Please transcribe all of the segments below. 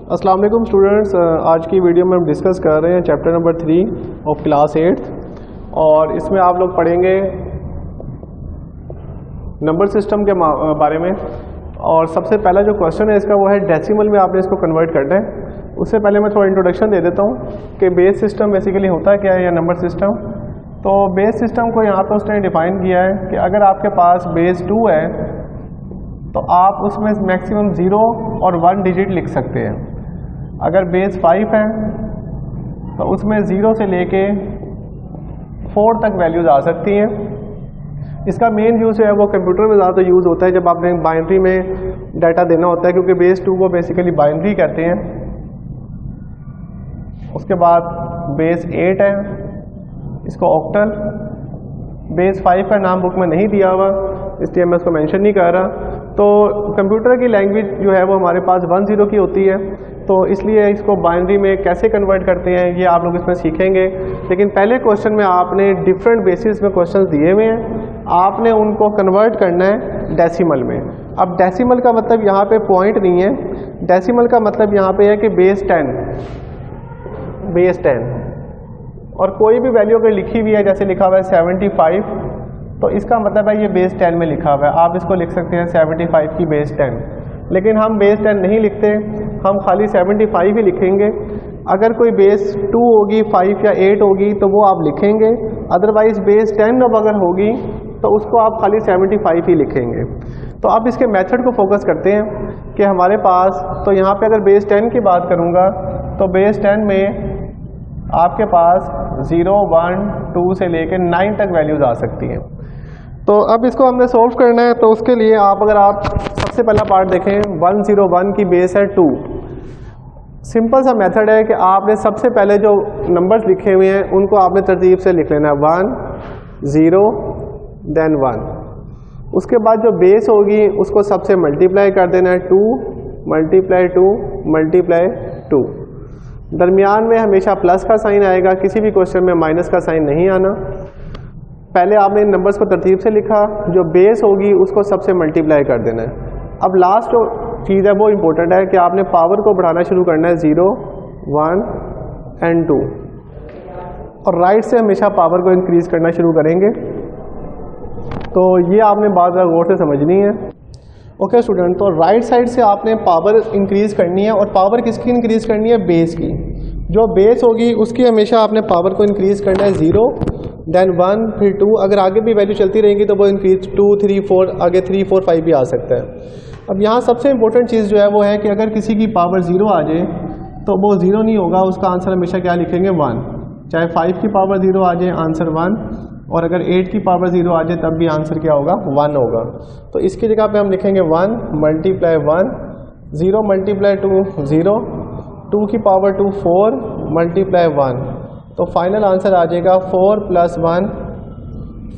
अस्सलाम वालेकुम स्टूडेंट्स, आज की वीडियो में हम डिस्कस कर रहे हैं चैप्टर नंबर 3 ऑफ क्लास 8 और इसमें आप लोग पढ़ेंगे नंबर सिस्टम के बारे में। और सबसे पहला जो क्वेश्चन है इसका वो है डेसिमल में आपने इसको कन्वर्ट करना है। उससे पहले मैं थोड़ा इंट्रोडक्शन दे देता हूँ कि बेस सिस्टम बेसिकली होता क्या है या नंबर सिस्टम। तो बेस सिस्टम को यहाँ पे उसने डिफाइन किया है कि अगर आपके पास बेस 2 है तो आप उसमें मैक्सिमम 0 और 1 डिजिट लिख सकते हैं। अगर बेस 5 है तो उसमें 0 से लेके 4 तक वैल्यूज़ आ सकती हैं। इसका मेन यूज़ है वो कंप्यूटर में ज़्यादा यूज़ होता है जब आपने बाइनरी में डाटा देना होता है, क्योंकि बेस 2 को बेसिकली बाइनरी कहते हैं। उसके बाद बेस 8 है, इसको ऑक्टल। बेस 5 का नाम बुक में नहीं दिया हुआ इसलिए मैं उसको मेंशन नहीं कर रहा। तो कंप्यूटर की लैंग्वेज जो है वो हमारे पास 1-0 की होती है, तो इसलिए इसको बाइनरी में कैसे कन्वर्ट करते हैं ये आप लोग इसमें सीखेंगे। लेकिन पहले क्वेश्चन में आपने डिफरेंट बेसिस में क्वेश्चंस दिए हुए हैं, आपने उनको कन्वर्ट करना है डेसिमल में। अब डेसिमल का मतलब यहाँ पे पॉइंट नहीं है, डेसिमल का मतलब यहाँ पे है कि बेस 10 और कोई भी वैल्यू अगर लिखी हुई है, जैसे लिखा हुआ है 75, तो इसका मतलब है ये बेस 10 में लिखा हुआ है। आप इसको लिख सकते हैं 75 की बेस 10, लेकिन हम बेस 10 नहीं लिखते, हम खाली 75 ही लिखेंगे। अगर कोई बेस 2 होगी, 5 या 8 होगी तो वो आप लिखेंगे, अदरवाइज बेस 10 अब अगर होगी तो उसको आप खाली 75 ही लिखेंगे। तो अब इसके मेथड को फोकस करते हैं कि हमारे पास, तो यहाँ पे अगर बेस 10 की बात करूँगा तो बेस 10 में आपके पास 0, 1, 2 से लेकर 9 तक वैल्यूज़ आ सकती हैं। तो अब इसको हमने सॉल्व करना है, तो उसके लिए अगर आप सबसे पहला पार्ट देखें, 101 की बेस है 2। सिंपल सा मेथड है कि आपने सबसे पहले जो नंबर्स लिखे हुए हैं उनको आपने तरतीब से लिख लेना है, 1, 0, देन 1। उसके बाद जो बेस होगी उसको सबसे मल्टीप्लाई कर देना है, 2 मल्टीप्लाई 2 मल्टीप्लाई 2। दरमियान में हमेशा प्लस का साइन आएगा, किसी भी क्वेश्चन में माइनस का साइन नहीं आना। पहले आपने इन नंबर्स को तरतीब से लिखा, जो बेस होगी उसको सबसे मल्टीप्लाई कर देना है। अब लास्ट जो चीज़ है वो इम्पोर्टेंट है कि आपने पावर को बढ़ाना शुरू करना है, 0, 1 एंड 2, और राइट से हमेशा पावर को इंक्रीज करना शुरू करेंगे। तो ये आपने बात गौर से समझनी है। ओके स्टूडेंट, तो राइट साइड से आपने पावर इंक्रीज करनी है, और पावर किसकी इंक्रीज करनी है? बेस की। जो बेस होगी उसकी हमेशा आपने पावर को इंक्रीज करना है, 0 देन 1 फिर 2। अगर आगे भी वैल्यू चलती रहेंगी तो वो इंक्रीज 2, 3, 4, आगे 3, 4, 5 भी आ सकता है। अब यहाँ सबसे इंपॉर्टेंट चीज़ जो है वो है कि अगर किसी की पावर 0 आ जाए तो वो 0 नहीं होगा, उसका आंसर हमेशा क्या लिखेंगे? 1। चाहे 5 की पावर 0 आ जाए, आंसर 1, और अगर 8 की पावर 0 आ जाए तब भी आंसर क्या होगा? 1 होगा। तो इसकी जगह पे हम लिखेंगे 1 मल्टीप्लाई 1, 0 मल्टीप्लाई 2 0, 2 की पावर 2 4 मल्टीप्लाई 1, तो फाइनल आंसर आ जाएगा 4 + 1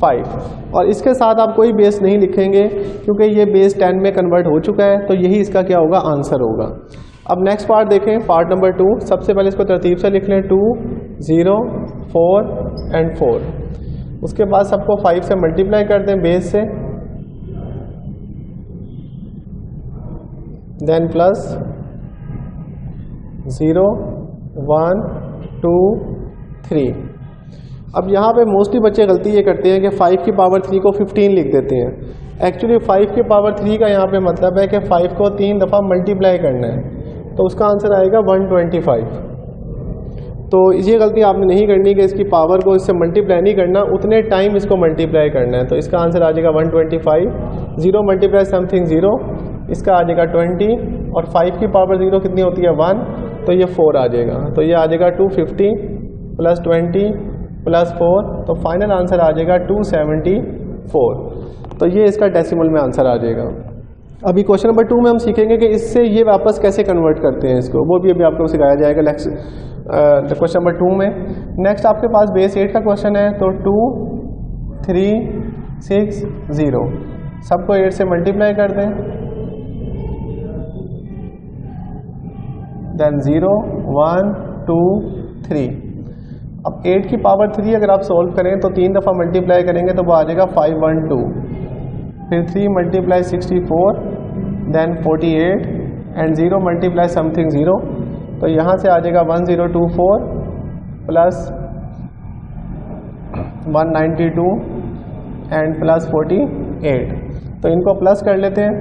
5। और इसके साथ आप कोई बेस नहीं लिखेंगे क्योंकि ये बेस 10 में कन्वर्ट हो चुका है, तो यही इसका क्या होगा? आंसर होगा। अब नेक्स्ट पार्ट देखें, पार्ट नंबर 2। सबसे पहले इसको तरतीब से लिख लें, 2, 0, 4 एंड 4। उसके बाद सबको 5 से मल्टीप्लाई कर दें बेस से, देन प्लस 0, 1, 2, 3। अब यहाँ पे मोस्टली बच्चे गलती ये करते हैं कि 5 की पावर 3 को 15 लिख देते हैं। एक्चुअली 5 की पावर 3 का यहाँ पे मतलब है कि 5 को 3 दफ़ा मल्टीप्लाई करना है, तो उसका आंसर आएगा 125। तो ये गलती आपने नहीं करनी कि इसकी पावर को इससे मल्टीप्लाई नहीं करना, उतने टाइम इसको मल्टीप्लाई करना है। तो इसका आंसर आ जाएगा 125। 0 मल्टीप्लाई समथिंग 0, इसका आ जाएगा 20, और 5 की पावर 0 कितनी होती है? 1, तो ये 4 आ जाएगा। तो ये आ जाएगा 250 + 20 + 4, तो फाइनल आंसर आ जाएगा 274। तो ये इसका डेसिमल में आंसर आ जाएगा। अभी क्वेश्चन नंबर 2 में हम सीखेंगे कि इससे ये वापस कैसे कन्वर्ट करते हैं इसको, वो भी अभी आपको सिखाया जाएगा नेक्स्ट क्वेश्चन नंबर 2 में। नेक्स्ट आपके पास बेस 8 का क्वेश्चन है, तो 2, 3, 6, 0, सबको 8 से मल्टीप्लाई कर दें, देन 0, 1, 2, 3। अब 8 की पावर 3 अगर आप सॉल्व करें तो 3 दफ़ा मल्टीप्लाई करेंगे तो वो आ जाएगा 512, फिर 3 × 64, देन 48, एंड 0 मल्टीप्लाई समथिंग 0, तो यहाँ से आ जाएगा 1024 प्लस 192 एंड प्लस 48। तो इनको प्लस कर लेते हैं।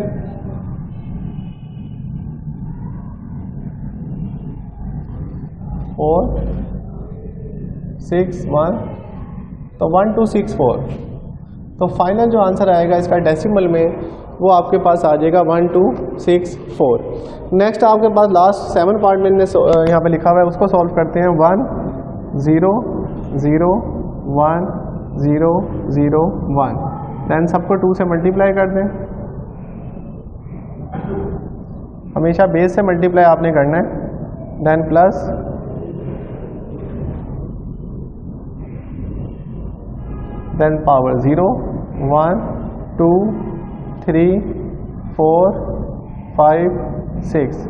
फोर 6 1, तो 1264। तो फाइनल जो आंसर आएगा इसका डेसिमल में वो आपके पास आ जाएगा 1264। नेक्स्ट आपके पास लास्ट 7 पार्ट में यहाँ पे लिखा हुआ है, उसको सॉल्व करते हैं। 1 0 0 1 0 0 1, देन सबको 2 से मल्टीप्लाई कर दें। हमेशा बेस से मल्टीप्लाई आपने करना है। Then plus then power 0 1 2 3 4 5 6।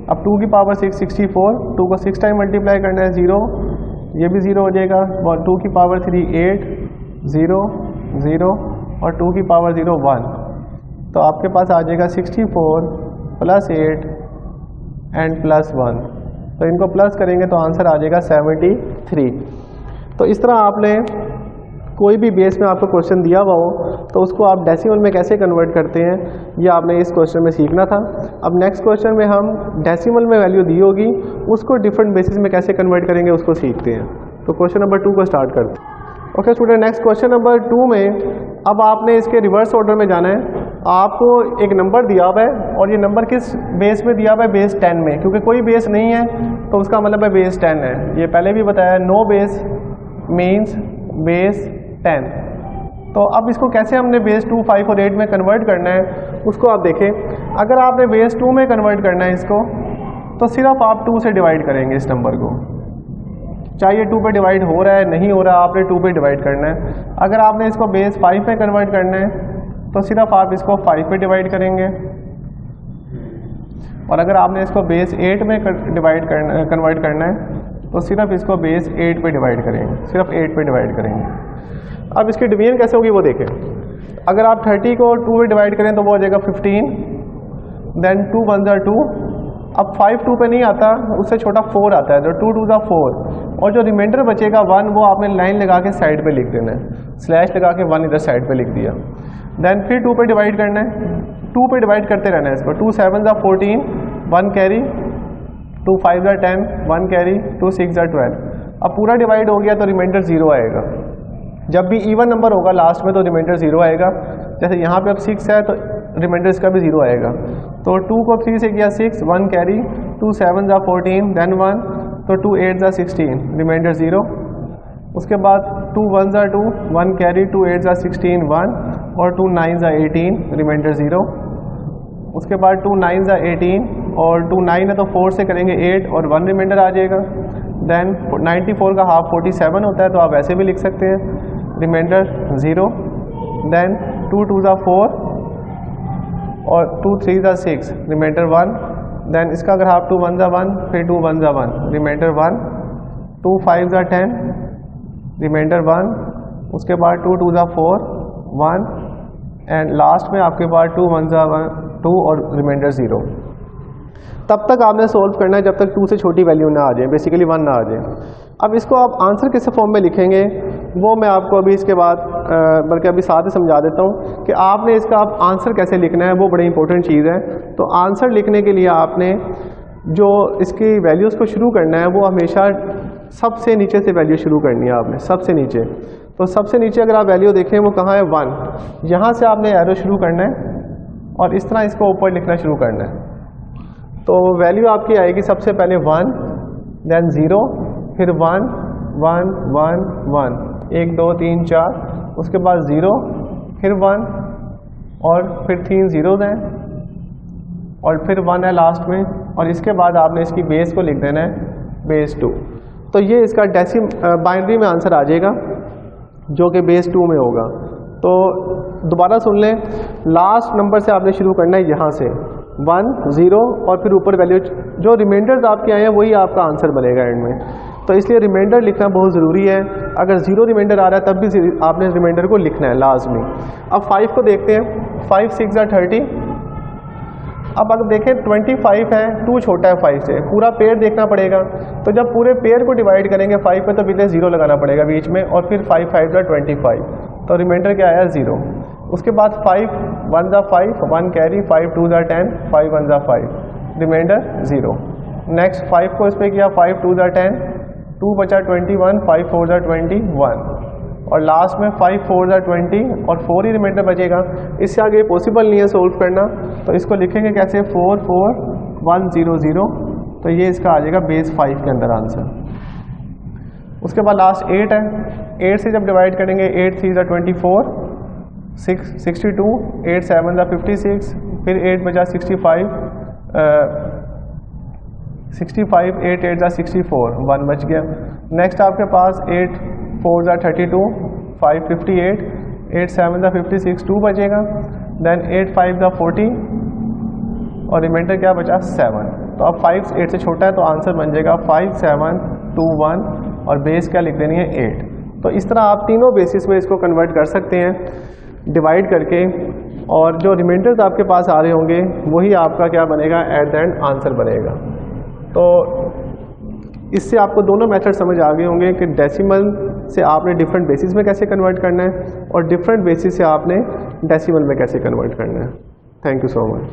अब 2 की पावर 6 64, 2 को 6 टाइम मल्टीप्लाई करना है। 0, ये भी 0 हो जाएगा। और 2 की पावर 3 8 0 0 और 2 की पावर 0 1, तो आपके पास आ जाएगा 64 प्लस 8 एंड प्लस 1। तो इनको प्लस करेंगे तो आंसर आ जाएगा 73। तो इस तरह आपने कोई भी बेस में आपको क्वेश्चन दिया हुआ हो तो उसको आप डेसिमल में कैसे कन्वर्ट करते हैं, ये आपने इस क्वेश्चन में सीखना था। अब नेक्स्ट क्वेश्चन में हम डेसिमल में वैल्यू दी होगी उसको डिफरेंट बेसिस में कैसे कन्वर्ट करेंगे उसको सीखते हैं। तो क्वेश्चन नंबर 2 को स्टार्ट करते हैं। Okay student, next question number 2 में अब आपने इसके रिवर्स ऑर्डर में जाना है। आपको एक नंबर दिया हुआ है और ये नंबर किस बेस में दिया हुआ है, बेस 10 में, क्योंकि कोई बेस नहीं है तो उसका मतलब है बेस 10 है। ये पहले भी बताया, नो बेस मीन्स बेस 10। तो अब इसको कैसे हमने बेस 2 5 और 8 में कन्वर्ट करना है उसको आप देखें। अगर आपने बेस 2 में कन्वर्ट करना है इसको, तो सिर्फ आप 2 से डिवाइड करेंगे इस नंबर को, चाहे ये 2 पे डिवाइड हो रहा है नहीं हो रहा, आपने 2 पे डिवाइड करना है। अगर आपने इसको बेस 5 में कन्वर्ट करना है तो सिर्फ आप इसको 5 पे डिवाइड करेंगे, और अगर आपने इसको बेस 8 में कन्वर्ट करना है तो सिर्फ इसको बेस 8 पे डिवाइड करेंगे, सिर्फ 8 पे डिवाइड करेंगे। अब इसकी डिवीजन कैसे होगी वो देखें। अगर आप 30 को 2 में डिवाइड करें तो वो हो जाएगा 15, देन 2 1 ज़ा 2। अब 5 2 पे नहीं आता, उससे छोटा 4 आता है, तो 2 2 ज़ा 4, और जो रिमाइंडर बचेगा 1 वो आपने लाइन लगा के साइड पे लिख देना है, स्लैश लगा के 1 इधर साइड पे लिख दिया। देन फिर 2 पे डिवाइड करना है, 2 पे डिवाइड करते रहना है इसको। 2 7 ज़ा 14, 1 कैरी, 2 5 ज़ा 10, 1 कैरी, 2 6 ज़ा 12। अब पूरा डिवाइड हो गया तो रिमाइंडर 0 आएगा। जब भी इवन नंबर होगा लास्ट में तो रिमाइंडर 0 आएगा। जैसे यहाँ पे अब 6 है तो रिमाइंडर इसका भी 0 आएगा। तो 2 को 3 से किया 6, 1 कैरी, 2 7 ज़ा 14, देन 1, तो 2 8 ज़ा 16, रिमाइंडर 0। उसके बाद 2 1 ज़ा 2, 1 कैरी, 2 8 ज़ा 16, 1, और 2 9 ज़ा 18, रिमाइंडर 0। उसके बाद 2 9 ज़ा 18, और 2 9 है तो 4 से करेंगे 8 और 1 रिमाइंडर आ जाएगा। देन 94 का हाफ 47 होता है, तो आप ऐसे भी लिख सकते हैं, रिमाइंडर 0। देन 2 2 ज़ा 4 और 2 3 ज़ा 6, रिमाइंडर 1। देन इसका अगर हाफ 2 1 ज़ा 1, फिर 2 1 ज़ा 1, रिमाइंडर 1। 2 5 ज़ा 10, रिमाइंडर 1। उसके बाद 2 2 ज़ा 4, 1, एंड लास्ट में आपके पास 2 1 ज़ा 2 और रिमाइंडर 0। तब तक आपने सोल्व करना है जब तक 2 से छोटी वैल्यू ना आ जाए, बेसिकली 1 ना आ जाए। अब इसको आप आंसर किस फॉर्म में लिखेंगे वो मैं आपको अभी इसके बाद बल्कि अभी साथ ही समझा देता हूँ कि आपने इसका आप आंसर कैसे लिखना है, वो बड़ी इंपॉर्टेंट चीज़ है। तो आंसर लिखने के लिए आपने जो इसकी वैल्यूज़ को शुरू करना है वो हमेशा सबसे नीचे से वैल्यू शुरू करनी है आपने, सबसे नीचे। तो सबसे नीचे अगर आप वैल्यू देखें वो कहाँ है, 1। यहाँ से आपने एरो शुरू करना है और इस तरह इसको ऊपर लिखना शुरू करना है। तो वैल्यू आपकी आएगी सबसे पहले 1, देन 0, फिर 1 1 1 1, 1 2 3 4, उसके बाद 0, फिर 1, और फिर 3 zeros हैं, और फिर 1 है लास्ट में, और इसके बाद आपने इसकी बेस को लिख देना है बेस 2। तो ये इसका बाइनरी में आंसर आ जाएगा जो कि बेस 2 में होगा। तो दोबारा सुन लें, लास्ट नंबर से आपने शुरू करना है यहाँ से 1 0, और फिर ऊपर वैल्यू जो रिमाइंडर्स आपके आए हैं वही आपका आंसर बनेगा एंड में। तो इसलिए रिमाइंडर लिखना बहुत ज़रूरी है। अगर 0 रिमाइंडर आ रहा है तब भी आपने रिमाइंडर को लिखना है लाजमी। अब 5 को देखते हैं। 5 6 ज़ा 30, अब अगर देखें 25 है, 2 छोटा है 5 से, पूरा पेयर देखना पड़ेगा। तो जब पूरे पेयर को डिवाइड करेंगे 5 पे तो बीच 0 लगाना पड़ेगा बीच में, और फिर 5 5 25, तो रिमाइंडर क्या आया 0। उसके बाद 5 1 5, 1 कैरी, 5 2 10, 5 1 5, रिमाइंडर 0। नेक्स्ट 5 को इस पर किया, 5 2 10, 2 बचा 21, 5 4 21, और लास्ट में 5 4 20 और 4 ही रिमाइंडर बचेगा। इससे आगे पॉसिबल नहीं है सोल्व करना, तो इसको लिखेंगे कैसे, 4 4 1 0 0, तो ये इसका आ जाएगा बेस 5 के अंदर आंसर। उसके बाद लास्ट 8 है, 8 से जब डिवाइड करेंगे 8 3 24, 6 62, 8 7 56, फिर 8 बचा 65, 8 8 64, 1 बच गया। नेक्स्ट आपके पास 8 4 32, 5 58, 8 7 56, 2 बचेगा। देन 8 5 40, और रिमाइंडर क्या बचा 7। तो अब 5 8 से छोटा है, तो आंसर बन जाएगा 5 7 2 1, और बेस क्या लिख देनी है 8। तो इस तरह आप तीनों बेसिस में इसको कन्वर्ट कर सकते हैं डिवाइड करके, और जो रिमाइंडर्स आपके पास आ रहे होंगे वही आपका क्या बनेगा, एट द एंड आंसर बनेगा। तो इससे आपको दोनों मेथड समझ आ गए होंगे कि डेसिमल से आपने डिफरेंट बेसिस में कैसे कन्वर्ट करना है, और डिफरेंट बेसिस से आपने डेसिमल में कैसे कन्वर्ट करना है। Thank you so much.